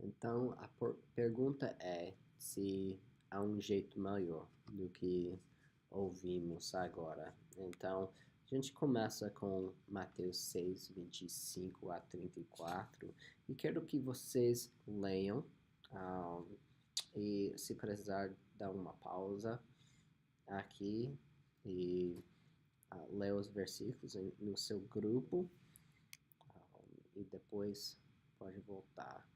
Então, a pergunta é se há um jeito melhor do que ouvimos agora. Então, a gente começa com Mateus 6, 25 a 34 e quero que vocês leiam ah, e, se precisar, dar uma pausa aqui e ler os versículos no seu grupo e depois pode voltar.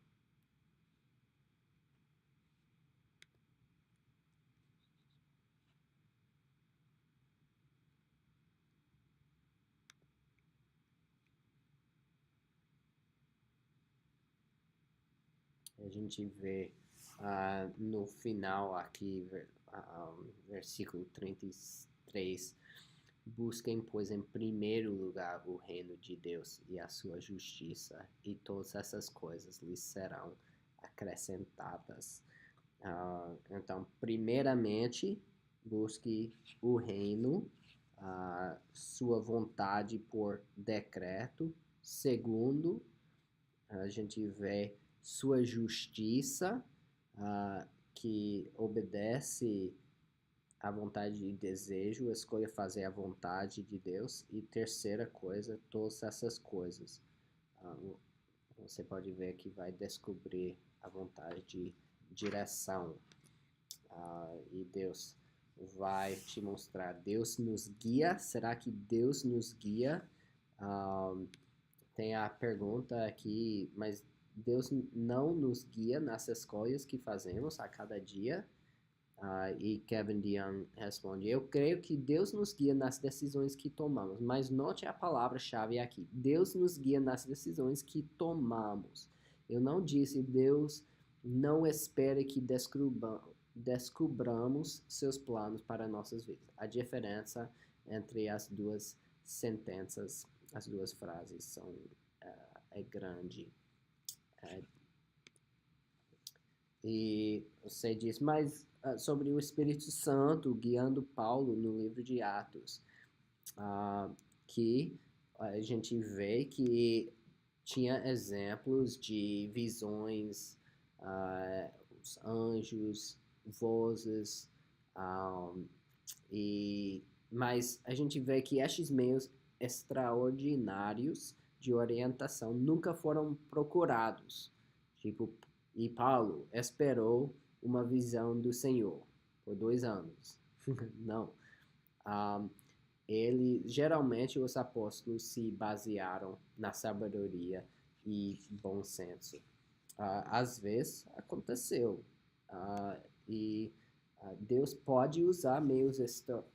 A gente vê no final aqui, versículo 33, busquem, pois, em primeiro lugar o reino de Deus e a sua justiça, e todas essas coisas lhes serão acrescentadas. Então, primeiramente, busque o reino, sua vontade por decreto. Segundo, a gente vê sua justiça, que obedece à vontade e desejo, escolha fazer a vontade de Deus. E terceira coisa, todas essas coisas. Você pode ver que vai descobrir a vontade de direção. E Deus vai te mostrar. Deus nos guia. Será que Deus nos guia? Tem a pergunta aqui, mas Deus não nos guia nas escolhas que fazemos a cada dia? E Kevin DeYoung responde: eu creio que Deus nos guia nas decisões que tomamos, mas note a palavra-chave aqui: Deus nos guia nas decisões que tomamos. Eu não disse Deus não espere que descubramos seus planos para nossas vidas. A diferença entre as duas sentenças, as duas frases, é grande. E você diz, mas sobre o Espírito Santo guiando Paulo no livro de Atos, que a gente vê que tinha exemplos de visões, os anjos, vozes, mas a gente vê que estes meios extraordinários de orientação nunca foram procurados. Tipo, e Paulo esperou uma visão do Senhor por 2 anos. Não. Geralmente os apóstolos se basearam na sabedoria e bom senso. Às vezes aconteceu. E Deus pode usar meios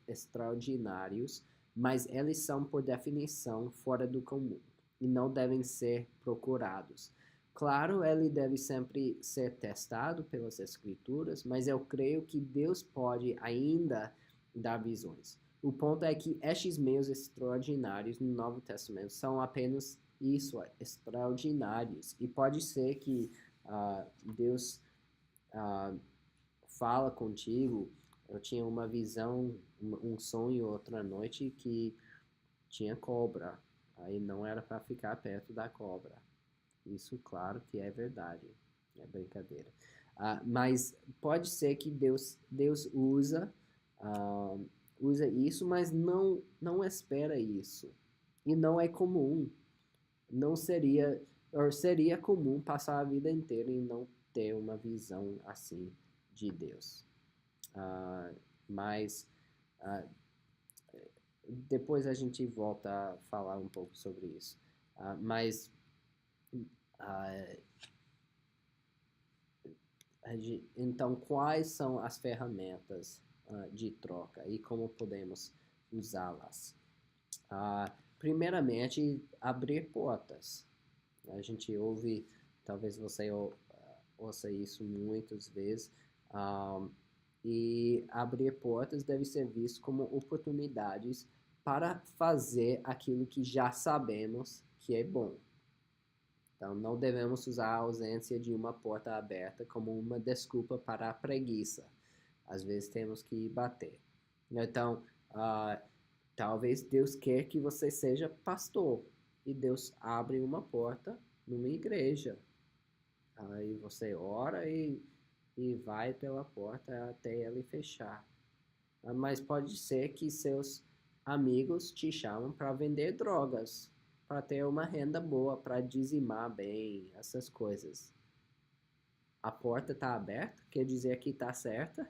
extraordinários, mas eles são, por definição, fora do comum e não devem ser procurados. Claro, ele deve sempre ser testado pelas Escrituras, mas eu creio que Deus pode ainda dar visões. O ponto é que estes meios extraordinários no Novo Testamento são apenas isso, extraordinários. E pode ser que Deus fala contigo. Eu tinha uma visão, um sonho outra noite que tinha cobra. Aí não era para ficar perto da cobra. Isso, claro que é verdade. É brincadeira. Mas pode ser que Deus usa isso, mas não espera isso. E não é comum. Não seria, ou seria comum passar a vida inteira e não ter uma visão assim de Deus. Mas depois a gente volta a falar um pouco sobre isso. Mas então, quais são as ferramentas de troca e como podemos usá-las? Primeiramente, abrir portas. A gente ouve, talvez você ouça isso muitas vezes, e abrir portas deve ser visto como oportunidades para fazer aquilo que já sabemos que é bom. Então, não devemos usar a ausência de uma porta aberta como uma desculpa para a preguiça. Às vezes temos que bater. Então, talvez Deus quer que você seja pastor e Deus abre uma porta numa igreja. Aí você ora e vai pela porta até ele fechar. Mas pode ser que seus amigos te chamam para vender drogas, para ter uma renda boa, para dizimar bem, essas coisas. A porta está aberta, quer dizer que está certa?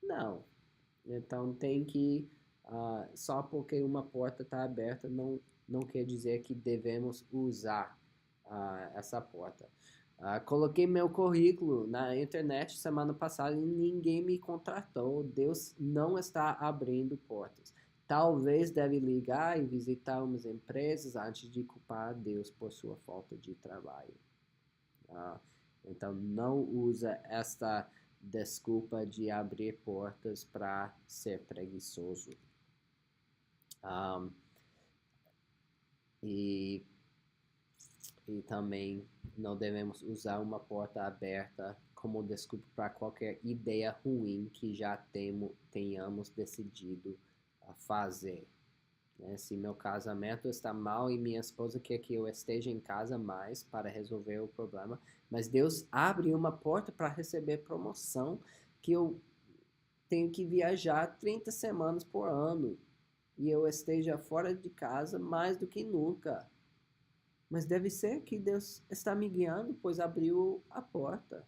Não. Então tem que, só porque uma porta está aberta não quer dizer que devemos usar essa porta. Coloquei meu currículo na internet semana passada e ninguém me contratou. Deus não está abrindo portas. Talvez deve ligar e visitar umas empresas antes de culpar Deus por sua falta de trabalho. Então não usa esta desculpa de abrir portas para ser preguiçoso. E E também não devemos usar uma porta aberta como desculpa para qualquer ideia ruim que já tenhamos decidido a fazer. Né? Se meu casamento está mal e minha esposa quer que eu esteja em casa mais para resolver o problema, mas Deus abre uma porta para receber promoção que eu tenho que viajar 30 semanas por ano e eu esteja fora de casa mais do que nunca. Mas deve ser que Deus está me guiando, pois abriu a porta.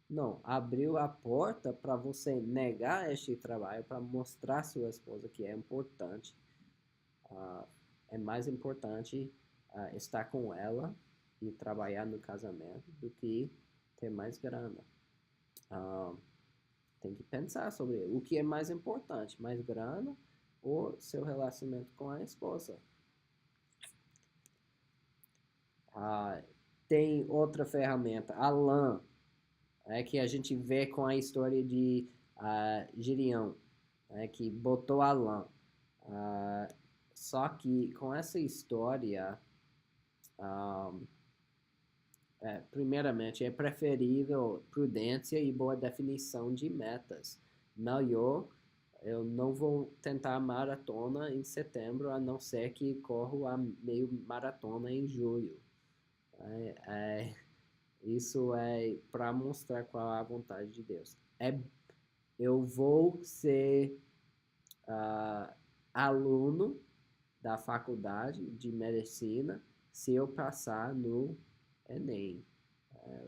Não, abriu a porta para você negar este trabalho, para mostrar à sua esposa que é importante. Uh, é mais importante estar com ela e trabalhar no casamento do que ter mais grana. Tem que pensar sobre o que é mais importante, mais grana ou seu relacionamento com a esposa. Tem outra ferramenta, a lã, que a gente vê com a história de Gideão, que botou a lã. Só que com essa história, primeiramente, é preferível prudência e boa definição de metas. Melhor, eu não vou tentar maratona em setembro, a não ser que corro a meio maratona em julho. Isso é para mostrar qual é a vontade de Deus. Eu vou ser aluno da faculdade de medicina se eu passar no Enem,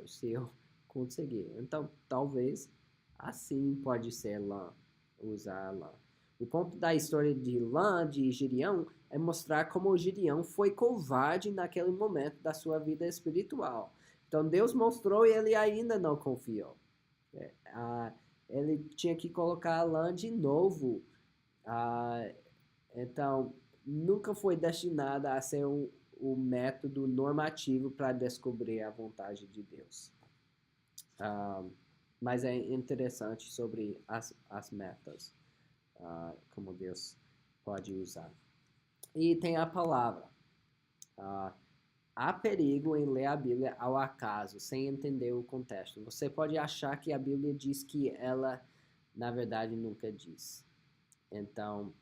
se eu conseguir. Então, talvez assim pode ser lã, usar lã. O ponto da história de lã, de Gideão, é mostrar como o Gideão foi covarde naquele momento da sua vida espiritual. Então, Deus mostrou e ele ainda não confiou. Ele tinha que colocar a lã de novo. Então, nunca foi destinada a ser o método normativo para descobrir a vontade de Deus. Mas é interessante sobre as metas, como Deus pode usar. E tem a palavra. Há perigo em ler a Bíblia ao acaso, sem entender o contexto. Você pode achar que a Bíblia diz que ela, na verdade, nunca diz. Então,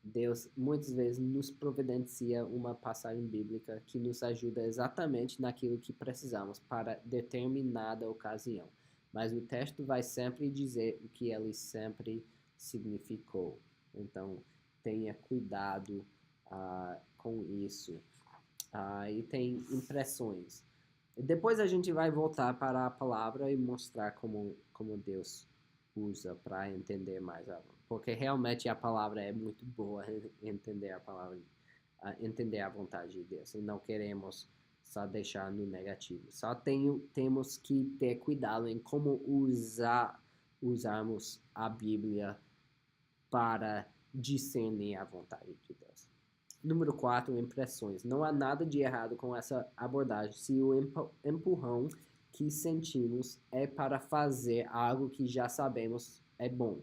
Deus muitas vezes nos providencia uma passagem bíblica que nos ajuda exatamente naquilo que precisamos para determinada ocasião. Mas o texto vai sempre dizer o que ele sempre significou. Então, tenha cuidado com isso. E tem impressões. Depois a gente vai voltar para a palavra e mostrar como Deus usa para entender mais porque realmente a palavra é muito boa entender a palavra, entender a vontade de Deus e não queremos só deixar no negativo. Só temos que ter cuidado em como usarmos a Bíblia para discernir a vontade de Deus. Número 4, impressões. Não há nada de errado com essa abordagem se o empurrão que sentimos é para fazer algo que já sabemos é bom,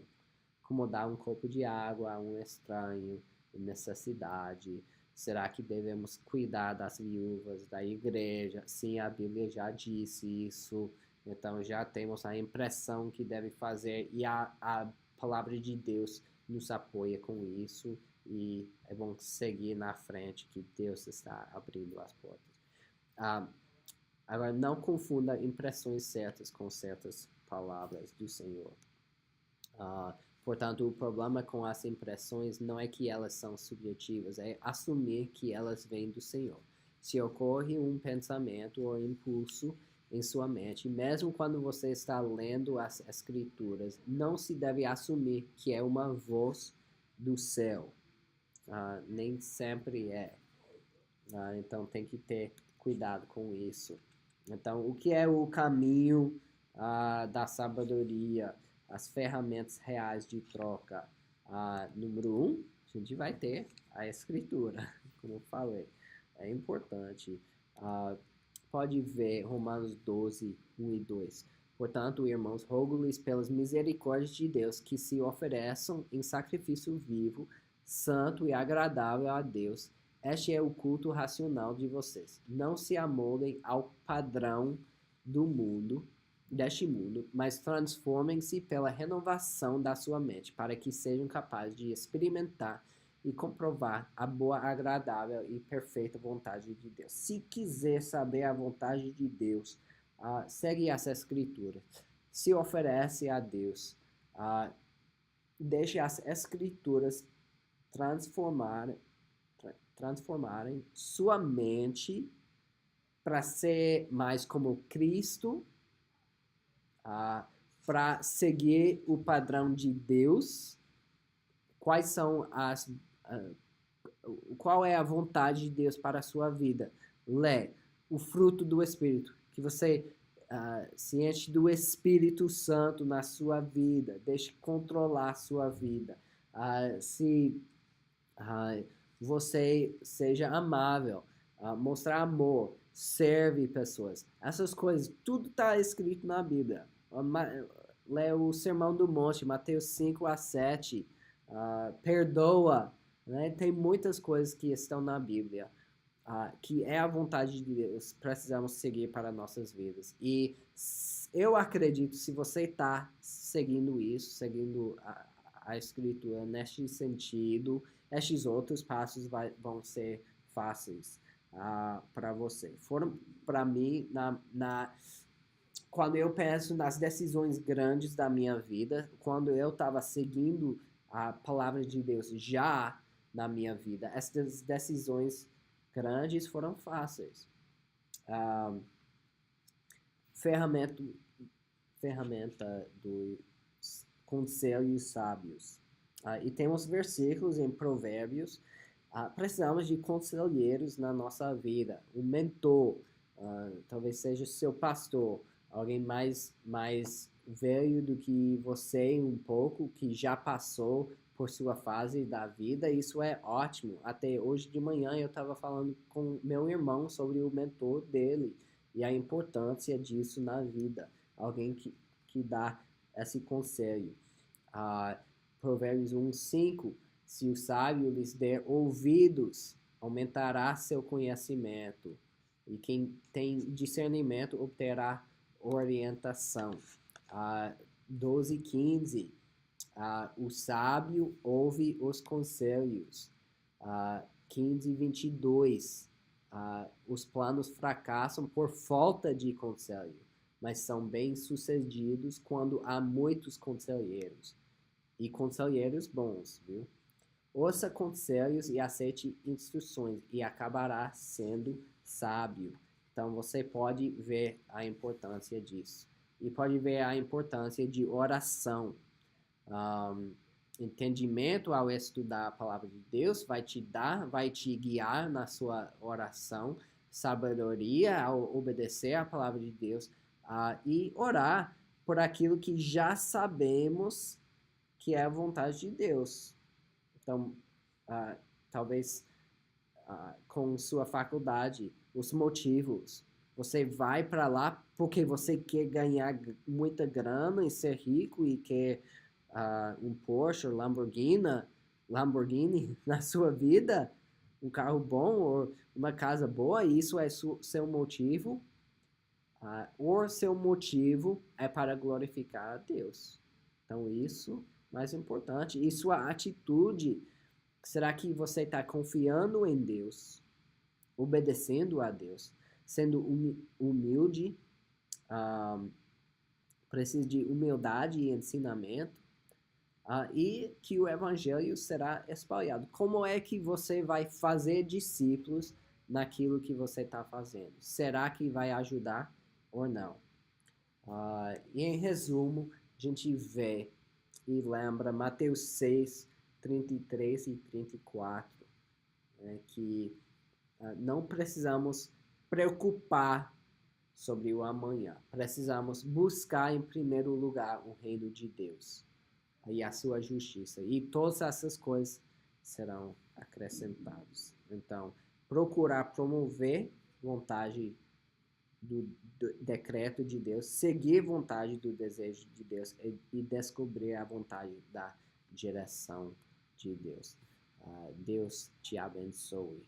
como dar um copo de água a um estranho em necessidade. Será que devemos cuidar das viúvas da igreja? Sim, a Bíblia já disse isso. Então já temos a impressão que deve fazer e a palavra de Deus nos apoia com isso e é bom seguir na frente que Deus está abrindo as portas. Agora, não confunda impressões certas com certas palavras do Senhor. Portanto, o problema com as impressões não é que elas são subjetivas, é assumir que elas vêm do Senhor. Se ocorre um pensamento ou impulso em sua mente, mesmo quando você está lendo as Escrituras, não se deve assumir que é uma voz do céu. Nem sempre é. Então, tem que ter cuidado com isso. Então, o que é o caminho da sabedoria? As ferramentas reais de troca. Número 1, a gente vai ter a escritura, como eu falei. É importante. Pode ver Romanos 12, 1 e 2. Portanto, irmãos, rogo-lhes pelas misericórdias de Deus que se ofereçam em sacrifício vivo, santo e agradável a Deus. Este é o culto racional de vocês. Não se amoldem ao padrão deste mundo, mas transformem-se pela renovação da sua mente, para que sejam capazes de experimentar e comprovar a boa, agradável e perfeita vontade de Deus. Se quiser saber a vontade de Deus, segue essa escritura. Se oferece a Deus. Deixe as escrituras transformarem sua mente para ser mais como Cristo, para seguir o padrão de Deus. Qual é a vontade de Deus para a sua vida? Lê o fruto do Espírito, que você se enche do Espírito Santo na sua vida, deixe controlar a sua vida. Você seja amável, mostrar amor, serve pessoas. Essas coisas, tudo está escrito na Bíblia. Lê o Sermão do Monte, Mateus 5 a 7. Perdoa. Né? Tem muitas coisas que estão na Bíblia, que é a vontade de Deus, precisamos seguir para nossas vidas. E eu acredito, se você está seguindo isso, seguindo a Escritura neste sentido, estes outros passos vão ser fáceis para você. Foram para mim, quando eu penso nas decisões grandes da minha vida, quando eu estava seguindo a palavra de Deus já na minha vida, essas decisões grandes foram fáceis. Ferramenta dos conselhos sábios. E temos versículos em Provérbios. Precisamos de conselheiros na nossa vida. Um mentor, talvez seja seu pastor, alguém mais velho do que você um pouco, que já passou por sua fase da vida. Isso é ótimo. Até hoje de manhã eu estava falando com meu irmão sobre o mentor dele e a importância disso na vida. Alguém que dá esse conselho. Provérbios 1:5, se o sábio lhes der ouvidos, aumentará seu conhecimento. E quem tem discernimento obterá orientação. 12:15, o sábio ouve os conselhos. 15:22, os planos fracassam por falta de conselho, mas são bem-sucedidos quando há muitos conselheiros. E conselheiros bons, viu? Ouça conselhos e aceite instruções e acabará sendo sábio. Então, você pode ver a importância disso. E pode ver a importância de oração. Entendimento ao estudar a palavra de Deus vai te guiar na sua oração. Sabedoria ao obedecer a palavra de Deus. E orar por aquilo que já sabemos que é a vontade de Deus. Então, talvez com sua faculdade, os motivos. Você vai para lá porque você quer ganhar muita grana e ser rico e quer um Porsche, Lamborghini na sua vida, um carro bom ou uma casa boa, e isso é seu motivo. Ou seu motivo é para glorificar a Deus. Então, isso mais importante. E sua atitude, será que você está confiando em Deus, obedecendo a Deus? sendo humilde, precisa de humildade e ensinamento, e que o evangelho será espalhado. Como é que você vai fazer discípulos naquilo que você está fazendo? Será que vai ajudar ou não? E em resumo, a gente vê e lembra Mateus 6, 33 e 34, né, que não precisamos preocupar sobre o amanhã. Precisamos buscar em primeiro lugar o reino de Deus e a sua justiça. E todas essas coisas serão acrescentadas. Então, procurar promover vontade do decreto de Deus, seguir a vontade do desejo de Deus e descobrir a vontade da direção de Deus. Deus te abençoe.